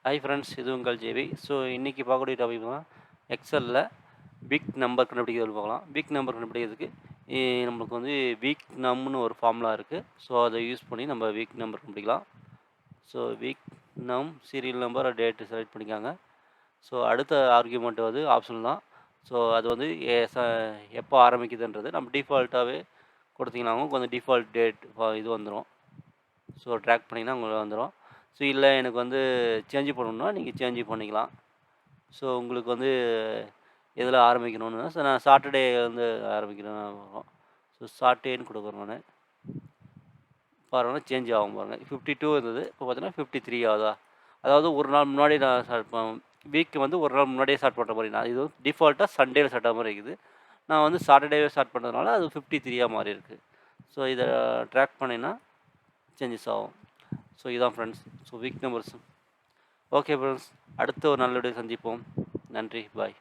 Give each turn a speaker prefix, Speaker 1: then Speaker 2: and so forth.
Speaker 1: Hi friends, இது உங்கள் JV. So இன்றைக்கி பார்க்கக்கூடிய டாபிக் தான் எக்ஸலில் வீக் நம்பர் கண்டுபிடிக்கிறது பார்க்கலாம். வீக் நம்பர் கண்டுபிடிக்கிறதுக்கு நம்மளுக்கு வந்து வீக் நம்னு ஒரு ஃபார்முலா இருக்குது. ஸோ அதை யூஸ் பண்ணி நம்ம வீக் நம்பர் கண்டுபிடிக்கலாம். ஸோ வீக் நம் சீரியல் நம்பர் டேட்டு செலக்ட் பண்ணிக்காங்க. ஸோ அடுத்த ஆர்கியூமெண்ட் வந்து ஆப்ஷன் தான். ஸோ அது வந்து எப்போ ஆரம்பிக்குதுன்றது நம்ம டிஃபால்ட்டாகவே கொடுத்தீங்கன்னா கொஞ்சம் டிஃபால்ட் டேட் இது வந்துடும். ஸோ ட்ராக் பண்ணிங்கன்னா உங்களுக்கு வந்துடும். ஸோ இல்லை எனக்கு வந்து சேஞ்ச் பண்ணணுன்னா நீங்கள் சேஞ்ச் பண்ணிக்கலாம். ஸோ உங்களுக்கு வந்து எதில் ஆரம்பிக்கணும்னு ஸோ நான் சாட்டர்டே வந்து ஆரம்பிக்கணும். ஸோ சாட்டர்டேன்னு கொடுக்குறேன் நான். பாருங்கள் சேஞ்ச் ஆகும் பாருங்கள். 52 இருந்தது, இப்போ பார்த்தீங்கன்னா 53 ஆகுதா. அதாவது ஒரு நாள் முன்னாடி நான் வீக் வந்து ஒரு நாள் முன்னாடியே ஸ்டார்ட் பண்ணுற மாதிரி. நான் இது டிஃபால்ட்டாக சண்டேவில் ஸ்டார்ட் ஆகிற மாதிரி இருக்குது. நான் வந்து சாட்டர்டேவே ஸ்டார்ட் பண்ணுறதுனால அது 53 மாறி இருக்குது. ஸோ இதை ட்ராக் பண்ணிங்கன்னா சேஞ்சஸ் ஆகும். ஸோ இதான் friends. So week numbers. Okay friends, அடுத்த ஒரு நல்ல வீடியோ சந்திப்போம். நன்றி, பாய்.